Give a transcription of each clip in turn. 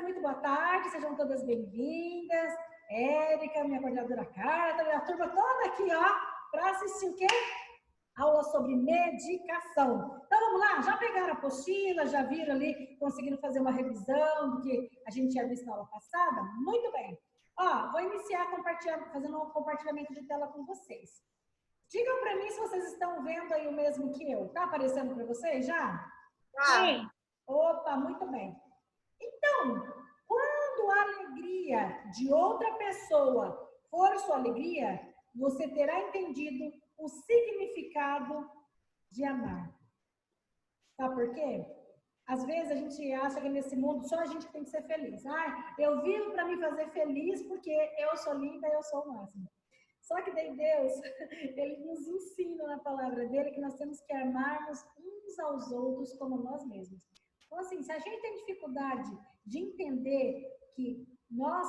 muito boa tarde, sejam todas bem-vindas. Érica, minha coordenadora Carla, a turma toda aqui, ó, para assistir o quê? Aula sobre medicação. Então, vamos lá? Já pegaram a apostila, já viram ali, conseguiram fazer uma revisão do que a gente tinha visto na aula passada? Muito bem. Ó, vou iniciar fazendo um compartilhamento de tela com vocês. Digam para mim se vocês estão vendo aí o mesmo que eu. Tá aparecendo para vocês já? Sim. Opa, muito bem. Então, quando a alegria de outra pessoa for sua alegria, você terá entendido o significado de amar. Sabe por quê? Às vezes a gente acha que nesse mundo só a gente tem que ser feliz. Ah, eu vivo para me fazer feliz porque eu sou linda, eu sou o máximo. Só que daí Deus, Ele nos ensina na palavra dele que nós temos que amarmos uns aos outros como nós mesmos. Então, assim, se a gente tem dificuldade de entender que nós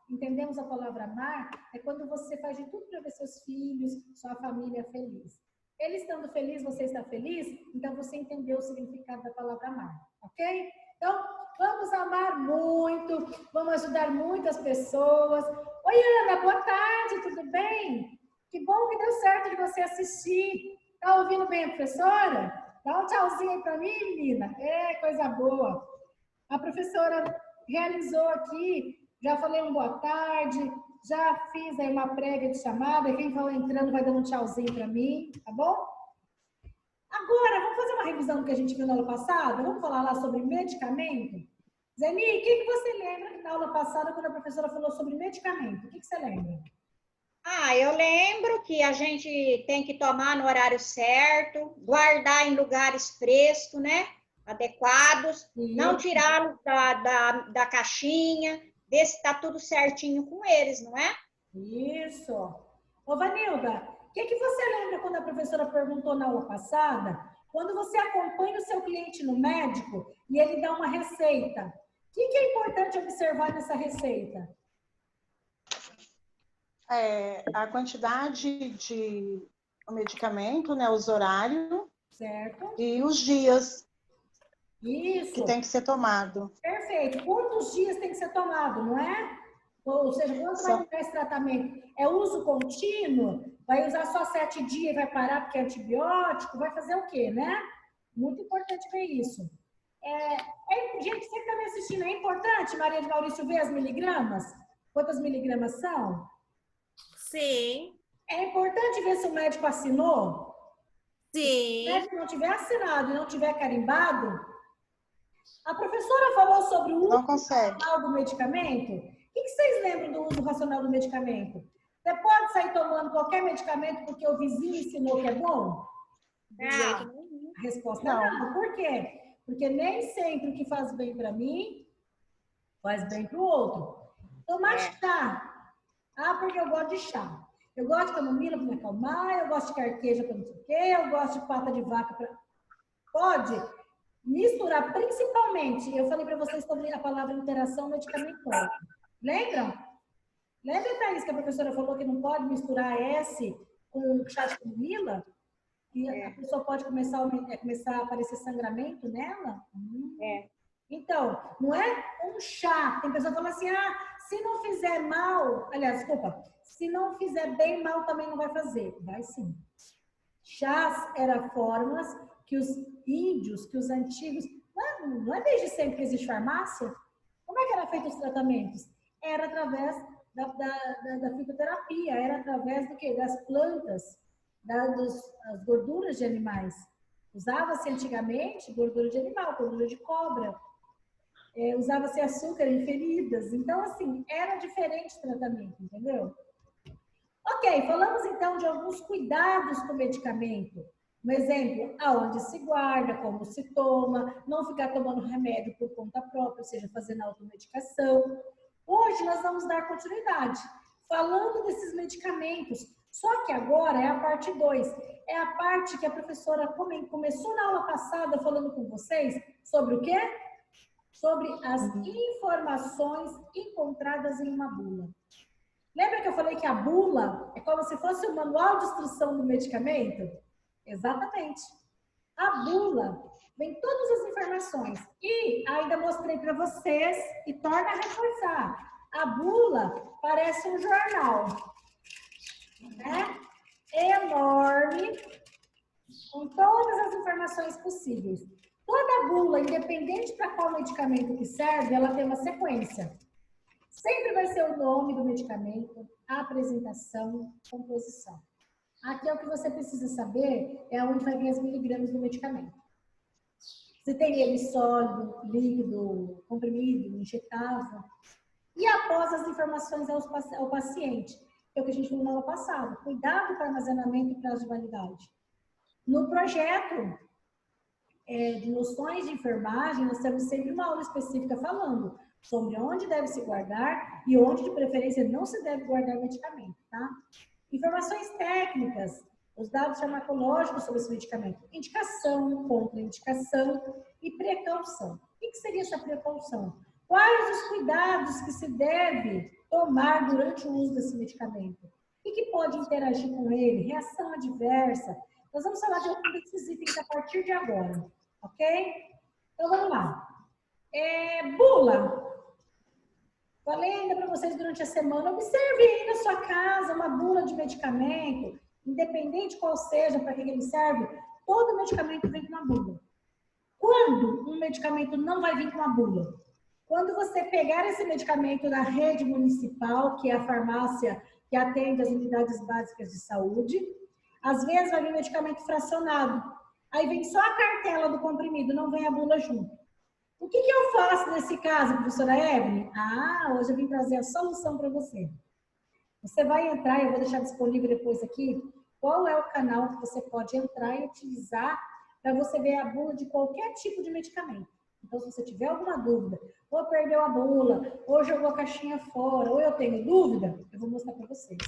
entendemos a palavra amar, é quando você faz de tudo para ver seus filhos, sua família feliz. Ele estando feliz, você está feliz, então você entendeu o significado da palavra amar, ok? Então, vamos amar muito, vamos ajudar muitas pessoas. Oi, Ana, boa tarde, tudo bem? Que bom que deu certo de você assistir. Tá ouvindo bem a professora? Dá um tchauzinho aí para mim, menina. É, coisa boa. A professora realizou aqui, já falei um boa tarde, já fiz aí uma prévia de chamada, quem for entrando vai dando um tchauzinho para mim, tá bom? Agora, vamos fazer uma revisão do que a gente viu na aula passada? Vamos falar lá sobre medicamento? Zeni, o que você lembra na aula passada, quando a professora falou sobre medicamento? O que você lembra? Eu lembro que a gente tem que tomar no horário certo, guardar em lugares frescos, né? Adequados, não tirá-los da caixinha, ver se está tudo certinho com eles, não é? Isso. Ô, Vanilda, o que você lembra quando a professora perguntou na aula passada? Quando você acompanha o seu cliente no médico e ele dá uma receita, o que é importante observar nessa receita? A quantidade de medicamento, né, os horários, certo? E os dias Isso. Que tem que ser tomado. Perfeito. Quantos dias tem que ser tomado, não é? Ou seja, quando vai entrar esse tratamento? É uso contínuo? Vai usar só 7 dias e vai parar porque é antibiótico? Vai fazer o quê, né? Muito importante ver isso. Gente, você que está me assistindo, é importante, Maria de Maurício, ver as miligramas? Quantas miligramas são? Sim. É importante ver se o médico assinou? Sim. Se o médico não tiver assinado e não tiver carimbado, a professora falou sobre o uso racional do medicamento. O que vocês lembram do uso racional do medicamento? Você pode sair tomando qualquer medicamento porque o vizinho ensinou que é bom? Não. A resposta é não. Por quê? Porque nem sempre o que faz bem para mim faz bem para o outro. Tomar chá. Ah, porque eu gosto de chá. Eu gosto de camomila para me acalmar, eu gosto de carqueja para não sei o quê, eu gosto de pata de vaca para... Pode misturar, principalmente, eu falei para vocês sobre a palavra interação medicamentosa. Lembram? Lembra, Thaís, que a professora falou que não pode misturar S com chá de camomila? Que a pessoa pode começar a aparecer sangramento nela? Então, não é um chá. Tem pessoa que fala assim, se não fizer mal, aliás, desculpa, se não fizer bem, mal também não vai fazer. Vai sim. Chás eram formas que os índios, que os antigos... Não é desde sempre que existe farmácia? Como é que era feito os tratamentos? Era através da fitoterapia, era através do quê? Das plantas, das gorduras de animais. Usava-se antigamente gordura de animal, gordura de cobra. Usava-se açúcar em feridas. Então, assim, era diferente o tratamento, entendeu? Ok, falamos então de alguns cuidados com o medicamento. Um exemplo, aonde se guarda, como se toma, não ficar tomando remédio por conta própria, ou seja, fazendo automedicação. Hoje nós vamos dar continuidade, falando desses medicamentos. Só que agora é a parte 2. É a parte que a professora começou na aula passada falando com vocês sobre o quê? Sobre as informações encontradas em uma bula. Lembra que eu falei que a bula é como se fosse o manual de instrução do medicamento? Exatamente. A bula vem todas as informações. E ainda mostrei para vocês, e torna a reforçar, a bula parece um jornal, né? Enorme, com todas as informações possíveis. Toda bula, independente para qual medicamento que serve, ela tem uma sequência. Sempre vai ser o nome do medicamento, a apresentação, composição. Aqui é o que você precisa saber, é onde vai vir as miligramas do medicamento. Se tem ele sólido, líquido, comprimido, injetável. E após as informações ao paciente, que é o que a gente falou na aula passada, cuidado com armazenamento e prazo de validade. No projeto de noções de enfermagem, nós temos sempre uma aula específica falando sobre onde deve se guardar e onde, de preferência, não se deve guardar medicamento, tá? Informações técnicas, os dados farmacológicos sobre esse medicamento, indicação, contraindicação e precaução. O que seria essa precaução? Quais os cuidados que se deve tomar durante o uso desse medicamento? O que pode interagir com ele? Reação adversa. Nós vamos falar de alguns desses itens a partir de agora, ok? Então, vamos lá. Bula. Falei ainda para vocês durante a semana, observe aí na sua casa uma bula de medicamento, independente qual seja, para que ele serve, todo medicamento vem com uma bula. Quando um medicamento não vai vir com uma bula? Quando você pegar esse medicamento na rede municipal, que é a farmácia que atende as unidades básicas de saúde, às vezes vai vir medicamento fracionado. Aí vem só a cartela do comprimido, não vem a bula junto. O que eu faço nesse caso, professora Evelyn? Hoje eu vim trazer a solução para você. Você vai entrar, eu vou deixar disponível depois aqui, qual é o canal que você pode entrar e utilizar para você ver a bula de qualquer tipo de medicamento. Então, se você tiver alguma dúvida, ou perdeu a bula, ou jogou a caixinha fora, ou eu tenho dúvida, eu vou mostrar para vocês.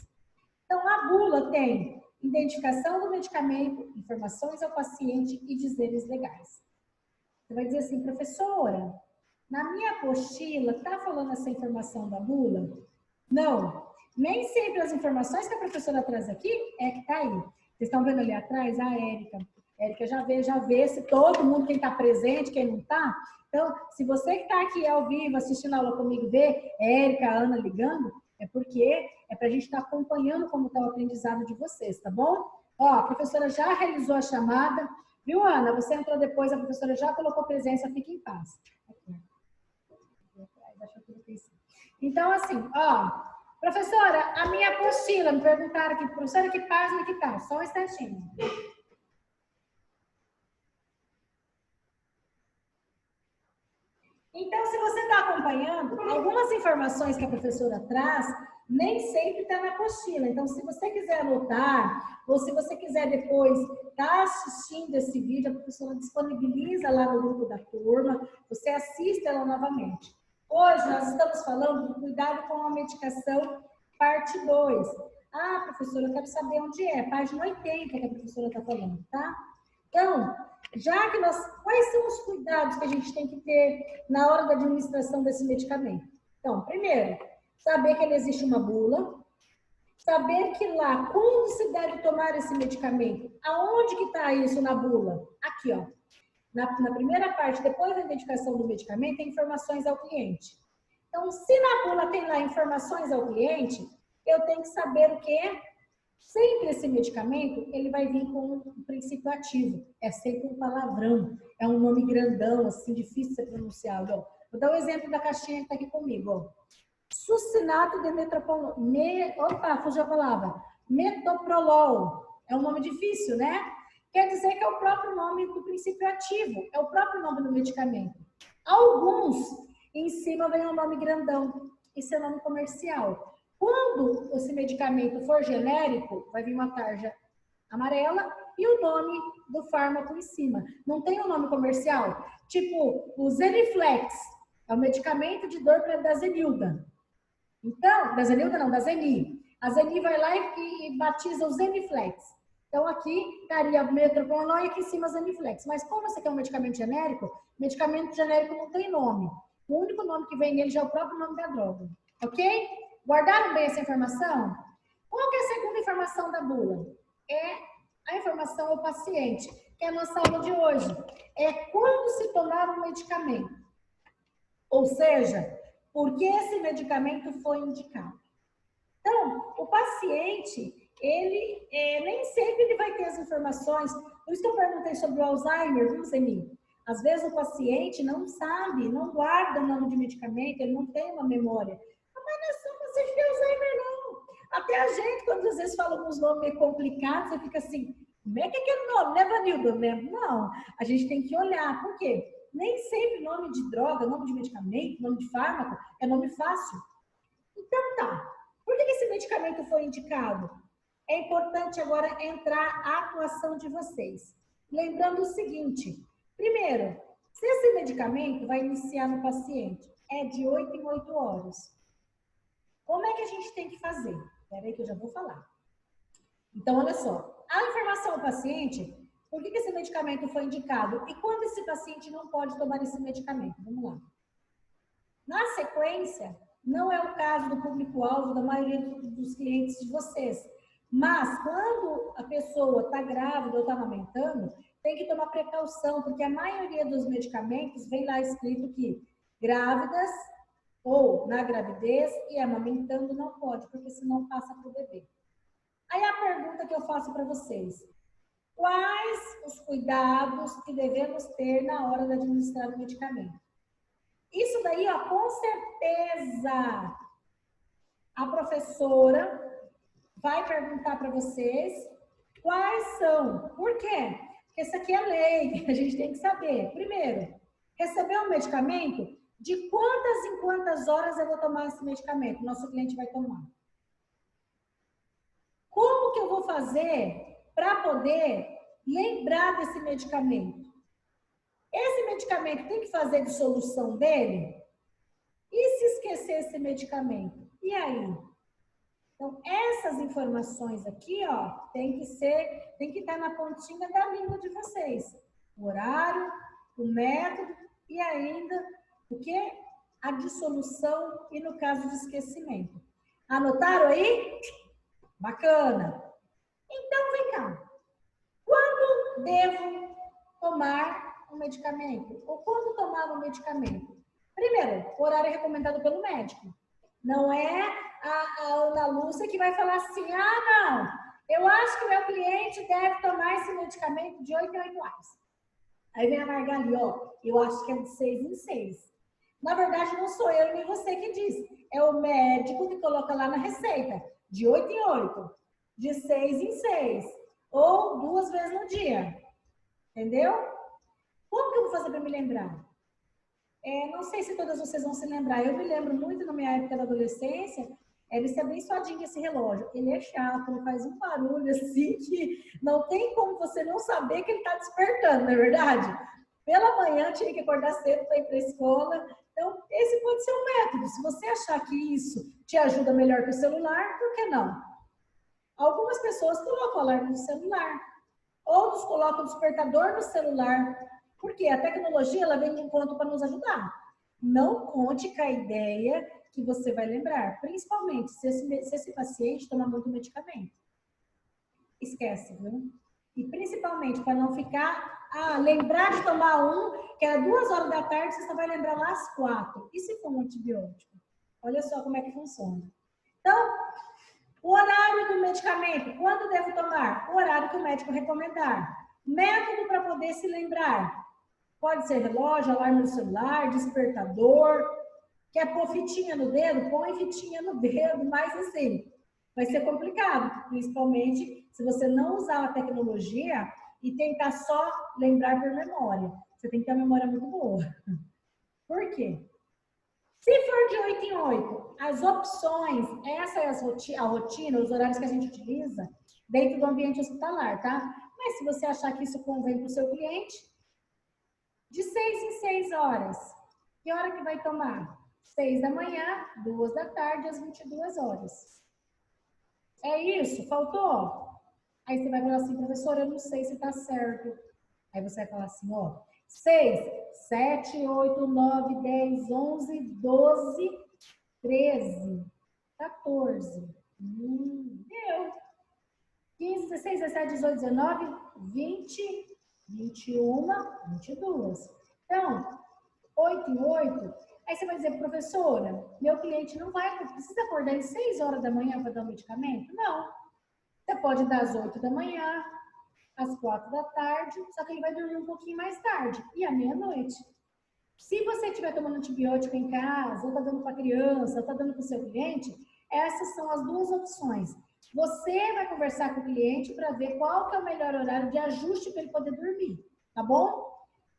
Então, a bula tem identificação do medicamento, informações ao paciente e dizeres legais. Você vai dizer assim, professora, na minha apostila, está falando essa informação da bula? Não. Nem sempre as informações que a professora traz aqui é que está aí. Vocês estão vendo ali atrás? A Érica. Érica já vê se todo mundo, quem está presente, quem não está. Então, se você que está aqui ao vivo, assistindo a aula comigo, vê Érica, a Ana ligando, é porque é para a gente estar acompanhando como está o aprendizado de vocês, tá bom? Ó, a professora já realizou a chamada. Viu, Ana? Você entrou depois, a professora já colocou presença, fique em paz. Então, assim, ó, professora, a minha apostila, me perguntaram aqui, professora, que página que tá? Só um instantinho. Então, se você está acompanhando, algumas informações que a professora traz, nem sempre está na apostila. Então, se você quiser anotar, ou se você quiser depois estar assistindo esse vídeo, a professora disponibiliza lá no grupo da turma, você assiste ela novamente. Hoje, nós estamos falando do cuidado com a medicação, parte 2. Ah, professora, eu quero saber onde é. Página 80 que a professora está falando, tá? Então, já que quais são os cuidados que a gente tem que ter na hora da administração desse medicamento? Então, primeiro, saber que ele existe uma bula, saber que lá, quando se deve tomar esse medicamento, aonde que está isso na bula? Aqui, ó. Na primeira parte, depois da identificação do medicamento, tem informações ao cliente. Então, se na bula tem lá informações ao cliente, eu tenho que saber o que é. Sempre esse medicamento, ele vai vir com um princípio ativo. É sempre um palavrão. É um nome grandão, assim, difícil de ser pronunciado. Ó. Vou dar um exemplo da caixinha que está aqui comigo. Ó. Succinato de metoprolol. Opa, fugiu a palavra. Metoprolol. É um nome difícil, né? Quer dizer que é o próprio nome do princípio ativo. É o próprio nome do medicamento. Alguns, em cima vem um nome grandão. Isso é nome comercial. Quando esse medicamento for genérico, vai vir uma tarja amarela e o nome do fármaco em cima. Não tem um nome comercial? Tipo, o Zeniflex. É o medicamento de dor da Zenilda. Então, da Zenilda não, da Zeni. A Zeni vai lá e batiza o Zeniflex. Então, aqui estaria metoprolol e aqui em cima Zeniflex. Mas como esse aqui é um medicamento genérico não tem nome. O único nome que vem nele já é o próprio nome da droga. Ok? Guardaram bem essa informação? Qual que é a segunda informação da bula? É a informação ao paciente. que é a nossa aula de hoje. É quando se tomar um medicamento. Ou seja, por que esse medicamento foi indicado. Então, o paciente, ele nem sempre ele vai ter as informações. Por isso que eu perguntei sobre o Alzheimer, viu, Zeni? Às vezes o paciente não sabe, não guarda o nome de medicamento, ele não tem uma memória. Mas não é só paciente de Alzheimer, não. Até a gente, quando às vezes fala uns nomes meio complicados, você fica assim, como é que é aquele nome? Não é Vanilda mesmo? Não, a gente tem que olhar. Por quê? Nem sempre nome de droga, nome de medicamento, nome de fármaco é nome fácil. Então tá. Por que esse medicamento foi indicado? É importante agora entrar a atuação de vocês. Lembrando o seguinte, primeiro, se esse medicamento vai iniciar no paciente, é de 8 em 8 horas. Como é que a gente tem que fazer? Espera aí que eu já vou falar. Então, olha só, a informação ao paciente, por que esse medicamento foi indicado? E quando esse paciente não pode tomar esse medicamento? Vamos lá. Na sequência, não é o caso do público-alvo da maioria dos clientes de vocês. Mas, quando a pessoa está grávida ou está amamentando, tem que tomar precaução, porque a maioria dos medicamentos vem lá escrito que grávidas ou na gravidez e amamentando não pode, porque senão passa para o bebê. Aí a pergunta que eu faço para vocês. Quais os cuidados que devemos ter na hora de administrar o medicamento? Isso daí, ó, com certeza, a professora vai perguntar para vocês quais são. Por quê? Porque isso aqui é lei, a gente tem que saber. Primeiro, receber um medicamento, de quantas em quantas horas eu vou tomar esse medicamento? O nosso cliente vai tomar. Como que eu vou fazer para poder lembrar desse medicamento? Esse medicamento tem que fazer dissolução dele? E se esquecer esse medicamento? E aí? Então, essas informações aqui, ó, tem que estar na pontinha da língua de vocês. O horário, o método e ainda o que? A dissolução e no caso de esquecimento. Anotaram aí? Bacana. Então, vem cá. Quando devo tomar um medicamento? Ou quando tomar um medicamento? Primeiro, o horário é recomendado pelo médico. Não é a Ana Lúcia que vai falar assim, não, eu acho que meu cliente deve tomar esse medicamento de 8 em 8 horas. Aí vem a Margali, ó, eu acho que é de 6 em 6. Na verdade, não sou eu nem você que diz. É o médico que coloca lá na receita, de 8 em 8, de 6 em 6, ou 2 vezes no dia. Entendeu? Como que eu vou fazer para me lembrar? Não sei se todas vocês vão se lembrar. Eu me lembro muito na minha época da adolescência, ele ser abençoadinho esse relógio. Ele é chato, ele faz um barulho assim que não tem como você não saber que ele está despertando, não é verdade? Pela manhã tinha que acordar cedo para ir para a escola. Então, esse pode ser um método. Se você achar que isso te ajuda melhor que o celular, por que não? Algumas pessoas colocam alarme no celular. Outros colocam o despertador no celular. Porque a tecnologia ela vem de encontro para nos ajudar. Não conte com a ideia que você vai lembrar. Principalmente se esse paciente toma muito medicamento. Esquece, viu? E principalmente para não ficar... lembrar de tomar que era 2 horas da tarde, você só vai lembrar lá às 4. E se for um antibiótico? Olha só como é que funciona. Então, o horário do medicamento, quando devo tomar? O horário que o médico recomendar. Método para poder se lembrar. Pode ser relógio, alarme no celular, despertador. Quer pôr fitinha no dedo? Põe fitinha no dedo, mas assim, vai ser complicado. Principalmente se você não usar a tecnologia e tentar só lembrar por memória. Você tem que ter uma memória muito boa. Por quê? Se for de 8 em 8, as opções, essa é a rotina, os horários que a gente utiliza dentro do ambiente hospitalar, tá? Mas se você achar que isso convém para o seu cliente, de 6 em 6 horas. Que hora que vai tomar? 6 da manhã, 2 da tarde, às 22 horas. É isso? Faltou? Aí você vai falar assim, professora, eu não sei se tá certo. Aí você vai falar assim, ó, 6, 7, 8, 9, 10, 11, 12, 13, 14. Deu. 15, 16, 17, 18, 19, 20, 21, 22. Então, 8 em 8. Aí você vai dizer, professora, meu cliente não precisa acordar às 6 horas da manhã para dar o medicamento? Não. Você pode dar às 8 da manhã, às 4 da tarde, só que ele vai dormir um pouquinho mais tarde, e à meia-noite. Se você estiver tomando antibiótico em casa, ou está dando para a criança, ou está dando para o seu cliente, essas são as duas opções. Você vai conversar com o cliente para ver qual que é o melhor horário de ajuste para ele poder dormir, tá bom?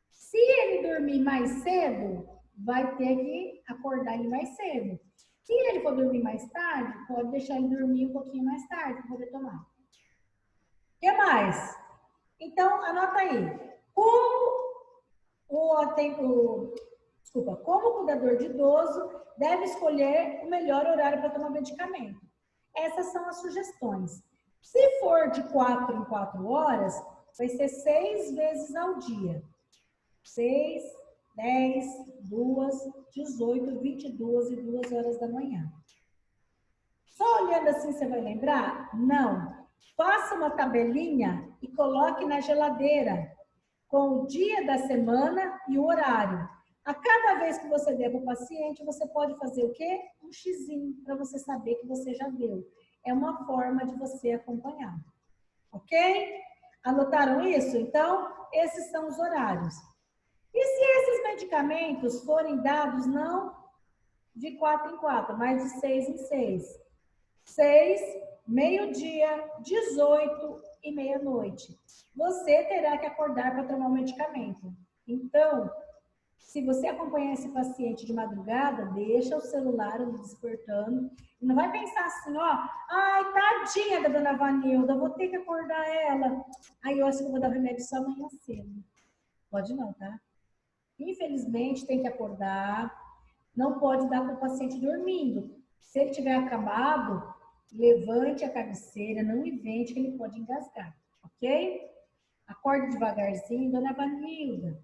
Se ele dormir mais cedo, vai ter que acordar ele mais cedo. Se ele for dormir mais tarde, pode deixar ele dormir um pouquinho mais tarde para poder tomar. O que mais? Então, anota aí. Como o cuidador de idoso deve escolher o melhor horário para tomar medicamento? Essas são as sugestões. Se for de 4 em 4 horas, vai ser 6 vezes ao dia. 6, 10, 2, 18, 22 e 2 horas da manhã. Só olhando assim você vai lembrar? Não. Faça uma tabelinha e coloque na geladeira com o dia da semana e o horário. A cada vez que você der para o paciente, você pode fazer o quê? Um xizinho, para você saber que você já deu. É uma forma de você acompanhar. Ok? Anotaram isso? Então, esses são os horários. E se esses medicamentos forem dados não de 4 em 4, mas de 6 em 6? 6, meio-dia, 18 e meia-noite. Você terá que acordar para tomar o medicamento. Então, se você acompanhar esse paciente de madrugada, deixa o celular despertando. E não vai pensar assim, ó, ai, tadinha da dona Vanilda, vou ter que acordar ela. Aí eu acho que eu vou dar remédio só amanhã cedo. Pode não, tá? Infelizmente, tem que acordar. Não pode dar para o paciente dormindo. Se ele tiver acamado, levante a cabeceira, não invente que ele pode engasgar, ok? Acorde devagarzinho, dona Vanilda.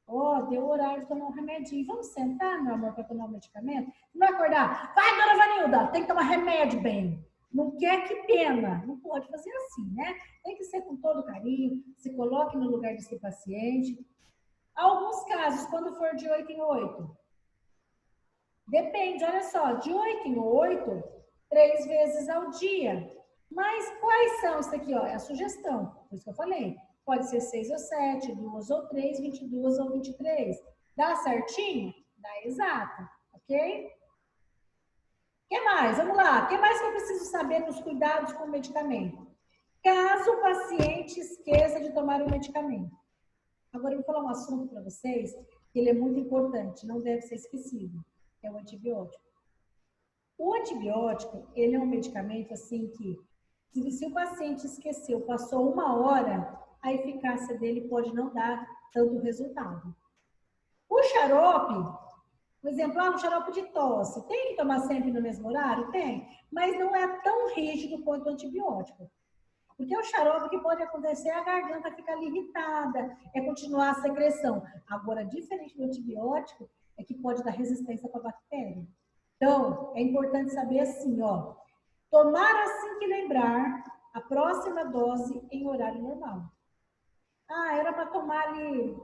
Ó, deu horário de tomar um remedinho. Vamos sentar, meu amor, para tomar um medicamento? Não vai acordar. Vai, dona Vanilda, tem que tomar remédio, bem. Não quer, que pena. Não pode fazer assim, né? Tem que ser com todo carinho. Se coloque no lugar desse paciente. Alguns casos, quando for de 8 em 8. Depende, olha só, de 8 em 8, 3 vezes ao dia. Mas quais são isso aqui, ó? É a sugestão, por isso que eu falei. Pode ser 6 ou 7, 2 ou 3, 22 ou 23. Dá certinho? Dá exato, ok? O que mais? Vamos lá. O que mais que eu preciso saber nos cuidados com o medicamento? Caso o paciente esqueça de tomar o medicamento. Agora eu vou falar um assunto para vocês que ele é muito importante, não deve ser esquecido. É o antibiótico. O antibiótico, ele é um medicamento assim que, se o paciente esqueceu, passou 1 hora, a eficácia dele pode não dar tanto resultado. O xarope, por exemplo, um xarope de tosse, tem que tomar sempre no mesmo horário? Tem, mas não é tão rígido quanto o antibiótico. Porque o xarope, que pode acontecer, a garganta fica ali irritada, é continuar a secreção. Agora, diferente do antibiótico, é que pode dar resistência para a bactéria. Então, é importante saber assim, ó, tomar assim que lembrar a próxima dose em horário normal. Ah, era para tomar ali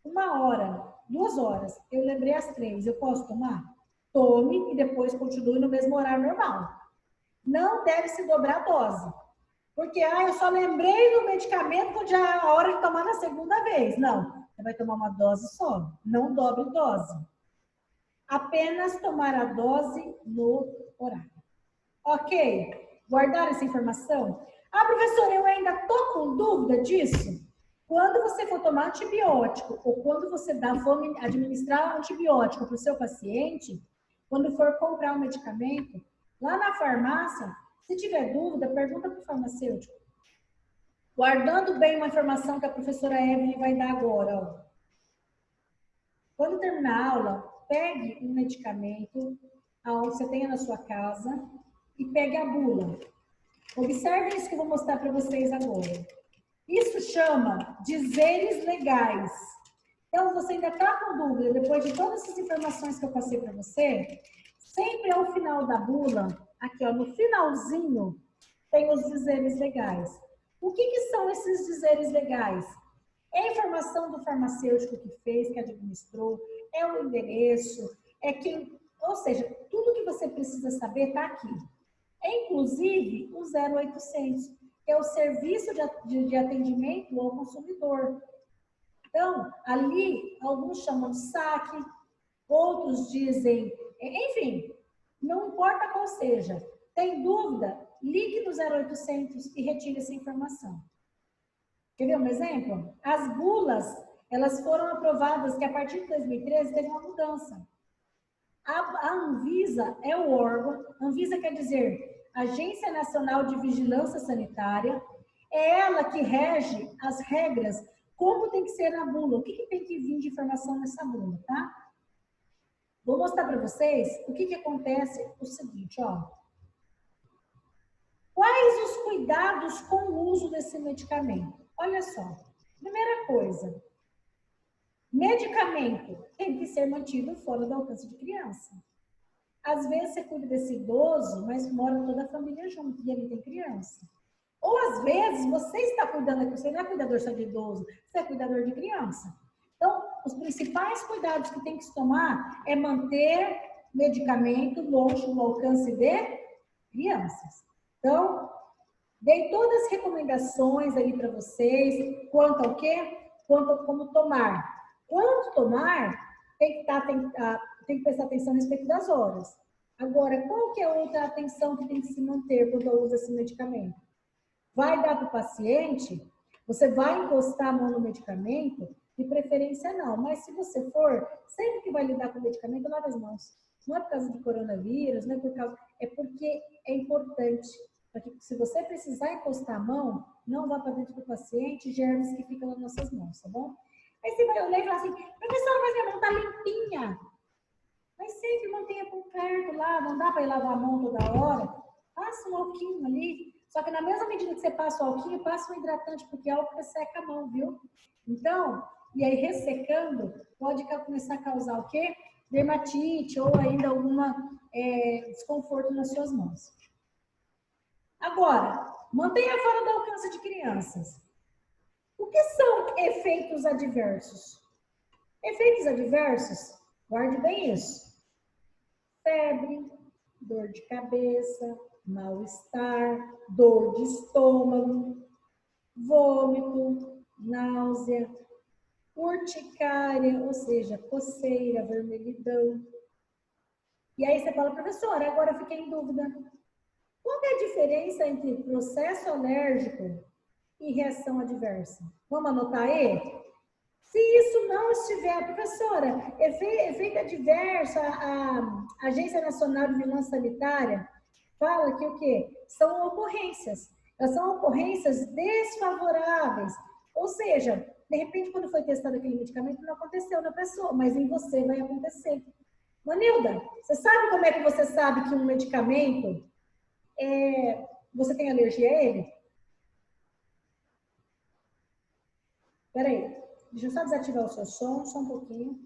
1 hora, 2 horas. Eu lembrei às 3, eu posso tomar? Tome e depois continue no mesmo horário normal. Não deve se dobrar a dose. Porque, eu só lembrei do medicamento quando já é a hora de tomar na segunda vez. Não, você vai tomar uma dose só, não dobre dose. Apenas tomar a dose no horário. Ok? Guardar essa informação? Ah, professora, eu ainda estou com dúvida disso? Quando você for tomar antibiótico ou quando você for administrar antibiótico para o seu paciente, quando for comprar um medicamento, lá na farmácia, se tiver dúvida, pergunta para o farmacêutico. Guardando bem uma informação que a professora Evelyn vai dar agora. Ó. Quando terminar a aula, pegue um medicamento aonde você tenha na sua casa e pegue a bula. Observe isso que eu vou mostrar para vocês agora. Isso chama dizeres legais. Então, você ainda está com dúvida, depois de todas essas informações que eu passei para você, sempre ao final da bula, aqui ó, no finalzinho, tem os dizeres legais. O que são esses dizeres legais? É a informação do farmacêutico que fez, que administrou, é o endereço, é quem... Ou seja, tudo que você precisa saber está aqui. É, inclusive, o 0800, que é o Serviço de Atendimento ao Consumidor. Então, ali, alguns chamam de saque, outros dizem... Enfim, não importa qual seja. Tem dúvida? Ligue no 0800 e retire essa informação. Quer ver um exemplo? As bulas, elas foram aprovadas que a partir de 2013 teve uma mudança. A Anvisa é o órgão, Anvisa quer dizer Agência Nacional de Vigilância Sanitária, é ela que rege as regras, como tem que ser na bula, o que tem que vir de informação nessa bula, tá? Vou mostrar para vocês o que acontece, o seguinte, ó. Quais os cuidados com o uso desse medicamento? Olha só, primeira coisa, medicamento tem que ser mantido fora do alcance de criança. Às vezes você cuida desse idoso, mas mora toda a família junto e ele tem criança. Ou às vezes você está cuidando, você não é cuidador só de idoso, você é cuidador de criança. Então, os principais cuidados que tem que se tomar é manter medicamento longe do alcance de crianças. Então, dei todas as recomendações ali para vocês, quanto ao quê? Quanto a como tomar. Quanto tomar, tem que prestar atenção a respeito das horas. Agora, qual que é outra atenção que tem que se manter quando eu uso esse medicamento? Vai dar para o paciente, você vai encostar a mão no medicamento, de preferência não, mas se você for, sempre que vai lidar com o medicamento, lava as mãos. Não é por causa de coronavírus, não é por causa, é porque é importante. Porque se você precisar encostar a mão, não vá para dentro do paciente, germes que ficam nas nossas mãos, tá bom? Aí você vai olhar e falar assim, professora, mas minha mão tá limpinha. Mas sempre mantenha por perto lá, não dá para ir lavar a mão toda hora. Passa um alquinho ali. Só que na mesma medida que você passa o alquinho, passa um hidratante, porque álcool resseca a mão, viu? Então, e aí ressecando, pode começar a causar o quê? Dermatite ou ainda alguma desconforto nas suas mãos. Agora, mantenha fora do alcance de crianças. O que são efeitos adversos? Efeitos adversos, guarde bem isso. Febre, dor de cabeça, mal-estar, dor de estômago, vômito, náusea, urticária, ou seja, coceira, vermelhidão. E aí você fala, professora, agora eu fiquei em dúvida. Qual é a diferença entre processo alérgico e reação adversa? Vamos anotar aí? Se isso não estiver, professora, efeito adverso, a Agência Nacional de Vigilância Sanitária fala que o quê? São ocorrências. Elas são ocorrências desfavoráveis. Ou seja, de repente, quando foi testado aquele medicamento, não aconteceu na pessoa, mas em você vai acontecer. Manilda, você sabe como é que você sabe que um medicamento, você tem alergia a ele? Peraí, deixa eu só desativar o seu som, só um pouquinho.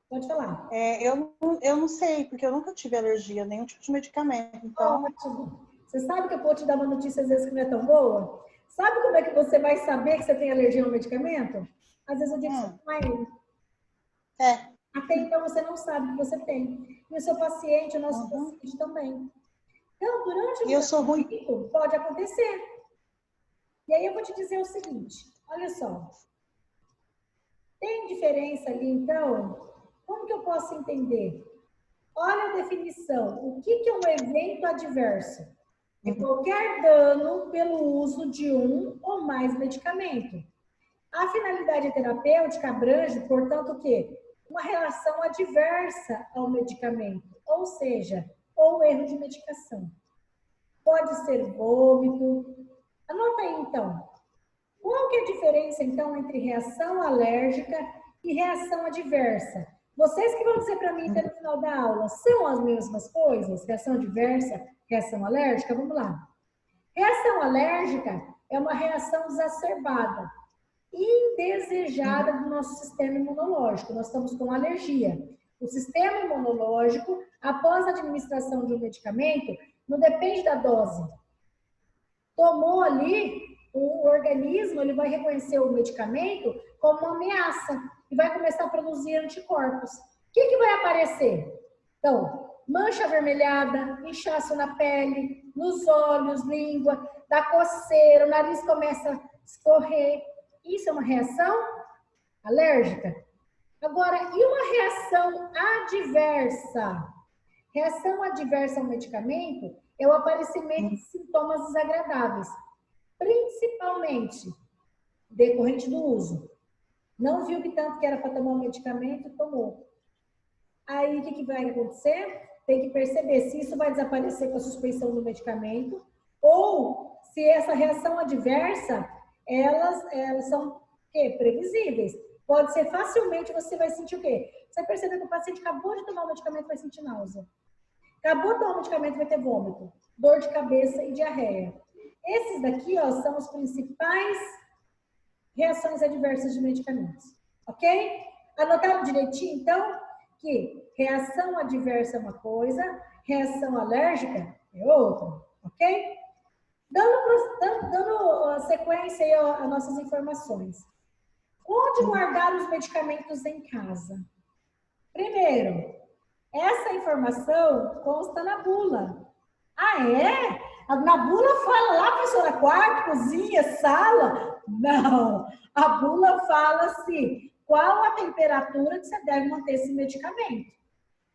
Pode falar. Eu não sei, porque eu nunca tive alergia a nenhum tipo de medicamento. Então... Ótimo. Você sabe que eu vou te dar uma notícia às vezes que não é tão boa? Sabe como é que você vai saber que você tem alergia ao medicamento? Às vezes eu digo que você não é ele. Até então você não sabe que você tem. E o seu paciente, o nosso paciente também. Então, durante o tratamento, pode acontecer. E aí eu vou te dizer o seguinte, olha só. Tem diferença ali, então? Como que eu posso entender? Olha a definição. O que é um evento adverso? É qualquer dano pelo uso de um ou mais medicamento. A finalidade terapêutica abrange, portanto, o quê? Uma relação adversa ao medicamento, ou seja, ou erro de medicação. Pode ser vômito. Anota aí, então. Qual que é a diferença, então, entre reação alérgica e reação adversa? Vocês que vão dizer para mim até no final da aula, são as mesmas coisas? Reação adversa, reação alérgica? Vamos lá. Reação alérgica é uma reação exacerbada, indesejada do nosso sistema imunológico. Nós estamos com alergia. O sistema imunológico, após a administração de um medicamento, não depende da dose. Tomou ali, o organismo ele vai reconhecer o medicamento como uma ameaça e vai começar a produzir anticorpos. O que vai aparecer? Então, mancha avermelhada, inchaço na pele, nos olhos, língua, dá coceira, o nariz começa a escorrer. Isso é uma reação alérgica? Agora, e uma reação adversa? Reação adversa ao medicamento é o aparecimento de sintomas desagradáveis, principalmente decorrente do uso. Não viu que tanto que era para tomar o medicamento, tomou. Aí, o que vai acontecer? Tem que perceber se isso vai desaparecer com a suspensão do medicamento ou se essa reação adversa, elas são previsíveis. Pode ser facilmente, você vai sentir o quê? Você vai perceber que o paciente acabou de tomar o medicamento, vai sentir náusea. Acabou de tomar o medicamento, vai ter vômito, dor de cabeça e diarreia. Esses daqui, ó, são os principais reações adversas de medicamentos. Ok? Anotaram direitinho, então, que reação adversa é uma coisa, reação alérgica é outra. Ok? Dando sequência aí às nossas informações. Onde guardar os medicamentos em casa? Primeiro, essa informação consta na bula. Ah, é? Na bula fala lá, professora, quarto, cozinha, sala? Não. A bula fala assim, qual a temperatura que você deve manter esse medicamento.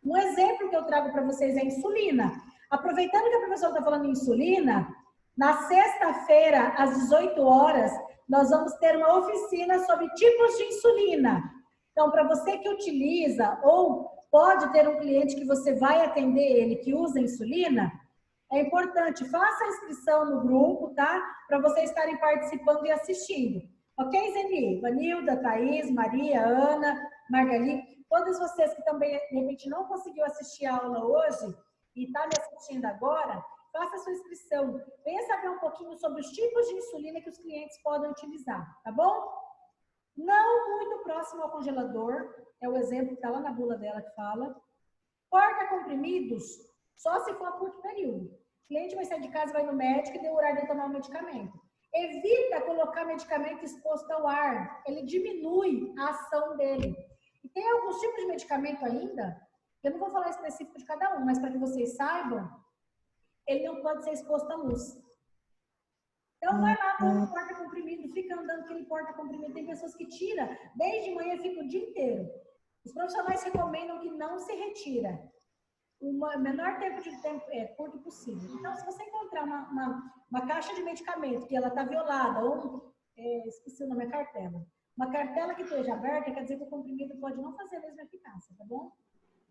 Um exemplo que eu trago para vocês é a insulina. Aproveitando que a professora está falando em insulina, na sexta-feira, às 18 horas, nós vamos ter uma oficina sobre tipos de insulina. Então, para você que utiliza ou pode ter um cliente que você vai atender ele que usa insulina, é importante, faça a inscrição no grupo, tá? Para vocês estarem participando e assistindo. Ok, Zeni? Vanilda, Thaís, Maria, Ana, Margali, todas vocês que também, de repente, não conseguiu assistir a aula hoje e está me assistindo agora, faça a sua inscrição. Venha saber um pouquinho sobre os tipos de insulina que os clientes podem utilizar, tá bom? Não muito próximo ao congelador, é o exemplo que está lá na bula dela que fala. Porta comprimidos, só se for a curto período. O cliente vai sair de casa, vai no médico e deu horário de tomar o medicamento. Evita colocar medicamento exposto ao ar, ele diminui a ação dele. E tem alguns tipos de medicamento ainda, eu não vou falar específico de cada um, mas para que vocês saibam, ele não pode ser exposto à luz. Então, vai lá, toma um porta-comprimido, fica andando aquele porta-comprimido. Tem pessoas que tiram, desde manhã fica o dia inteiro. Os profissionais recomendam que não se retira. O menor tempo curto possível. Então, se você encontrar uma caixa de medicamento que ela está violada, ou, esqueci o nome, é cartela. Uma cartela que esteja aberta, quer dizer que o comprimido pode não fazer a mesma eficácia, tá bom?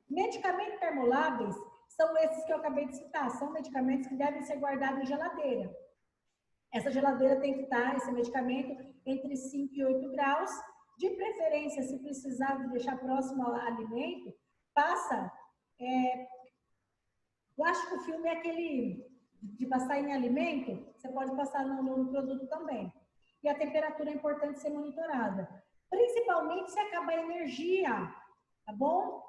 Medicamentos termoláveis são esses que eu acabei de citar. São medicamentos que devem ser guardados em geladeira. Essa geladeira tem que estar, esse medicamento, entre 5 e 8 graus. De preferência, se precisar de deixar próximo ao alimento, passa... plástico filme é aquele de passar em alimento, você pode passar no produto também. E a temperatura é importante ser monitorada. Principalmente se acaba a energia, tá bom?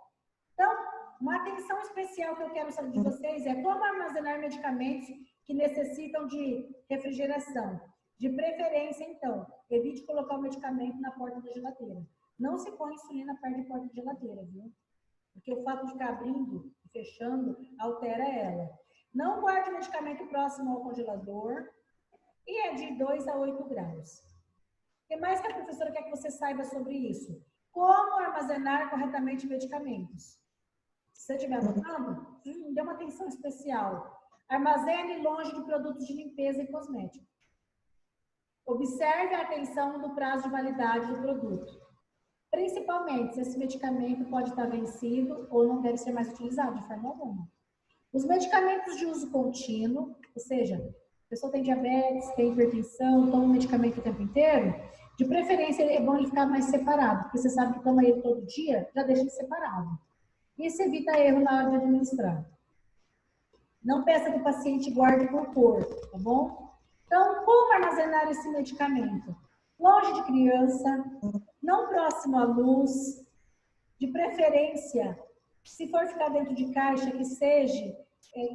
Então, uma atenção especial que eu quero saber de vocês é como armazenar medicamentos que necessitam de refrigeração. De preferência, então, evite colocar o medicamento na porta da geladeira. Não se põe insulina perto de porta de geladeira, viu? Porque o fato de ficar abrindo e fechando altera ela. Não guarde o medicamento próximo ao congelador e é de 2 a 8 graus. O que mais que a professora quer que você saiba sobre isso? Como armazenar corretamente medicamentos. Se você estiver anotando, dê uma atenção especial. Armazene longe de produtos de limpeza e cosmético. Observe a atenção do prazo de validade do produto. Principalmente se esse medicamento pode estar vencido ou não deve ser mais utilizado de forma alguma. Os medicamentos de uso contínuo, ou seja, a pessoa tem diabetes, tem hipertensão, toma medicamento o tempo inteiro, de preferência é bom ele ficar mais separado, porque você sabe que toma ele todo dia, já deixa ele separado. Isso evita erro na hora de administrar. Não peça que o paciente guarde por cor, tá bom? Então, como armazenar esse medicamento? Longe de criança, não próximo à luz, de preferência, se for ficar dentro de caixa, que seja,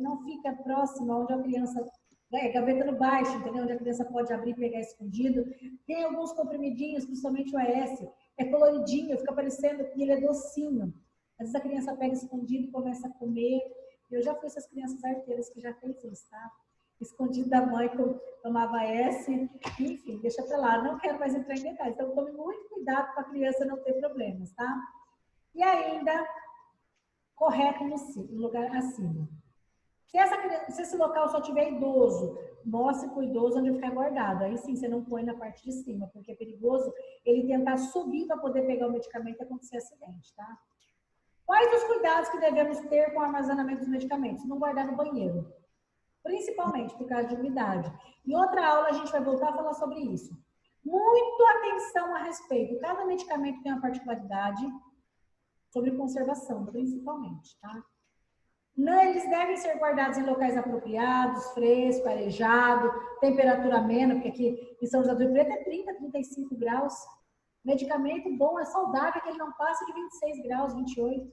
não fica próximo onde a criança gaveta no baixo, entendeu? Onde a criança pode abrir e pegar escondido. Tem alguns comprimidinhos, principalmente o AS, é coloridinho, fica parecendo que ele é docinho. Às vezes a criança pega escondido e começa a comer. Eu já fui essas crianças arteiras que já fez isso, tá? Escondido da mãe, tomava S, enfim, deixa pra lá. Não quero mais entrar em detalhes. Então, tome muito cuidado para a criança não ter problemas, tá? E ainda, correto no lugar acima. Se esse local só tiver idoso, mostre para o idoso onde ficar guardado. Aí sim, você não põe na parte de cima, porque é perigoso ele tentar subir para poder pegar o medicamento e acontecer acidente, tá? Quais os cuidados que devemos ter com o armazenamento dos medicamentos? Não guardar no banheiro, principalmente por causa de umidade. Em outra aula a gente vai voltar a falar sobre isso. Muito atenção a respeito. Cada medicamento tem uma particularidade sobre conservação, principalmente, tá? Não, eles devem ser guardados em locais apropriados, fresco, arejado, temperatura amena, porque aqui em São José do Rio Preto é 30, 35 graus. Medicamento bom, é saudável, que ele não passa de 26 graus, 28.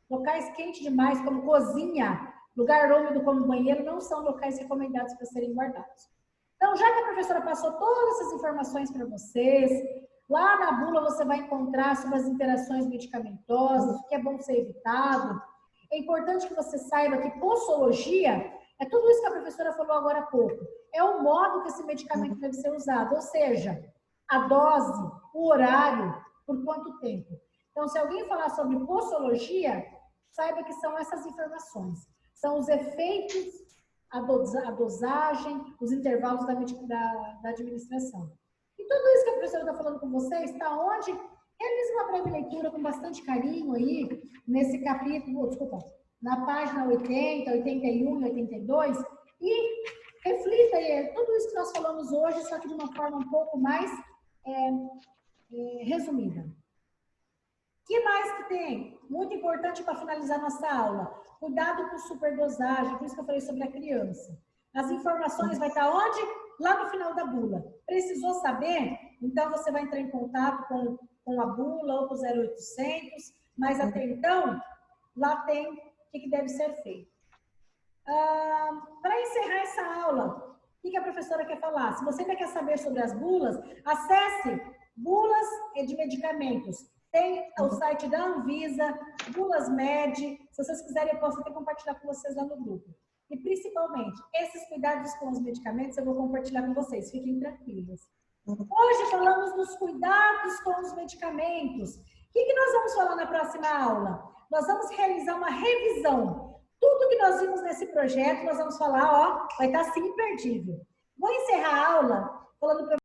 Locais quentes demais, como cozinha, lugar úmido como banheiro, não são locais recomendados para serem guardados. Então, já que a professora passou todas essas informações para vocês, lá na bula você vai encontrar sobre as interações medicamentosas, o que é bom ser evitado. É importante que você saiba que posologia é tudo isso que a professora falou agora há pouco. É o modo que esse medicamento deve ser usado, ou seja, a dose, o horário, por quanto tempo. Então, se alguém falar sobre posologia, saiba que são essas informações. São os efeitos, a dosagem, os intervalos da administração. E tudo isso que a professora está falando com vocês está onde? Realize uma breve leitura com bastante carinho aí, nesse capítulo, desculpa, na página 80, 81 e 82, e reflita aí tudo isso que nós falamos hoje, só que de uma forma um pouco mais resumida. O que mais que tem? Muito importante para finalizar nossa aula. Cuidado com superdosagem, por isso que eu falei sobre a criança. As informações vai estar onde? Lá no final da bula. Precisou saber? Então, você vai entrar em contato com a bula ou com o 0800, mas até então, lá tem o que deve ser feito. Para encerrar essa aula, o que a professora quer falar? Se você ainda quer saber sobre as bulas, acesse bulas de medicamentos. Tem o site da Anvisa, Bulas Med. Se vocês quiserem, eu posso até compartilhar com vocês lá no grupo. E, principalmente, esses cuidados com os medicamentos eu vou compartilhar com vocês. Fiquem tranquilos. Hoje falamos dos cuidados com os medicamentos. O que nós vamos falar na próxima aula? Nós vamos realizar uma revisão. Tudo que nós vimos nesse projeto, nós vamos falar, ó, vai estar assim imperdível. Vou encerrar a aula falando para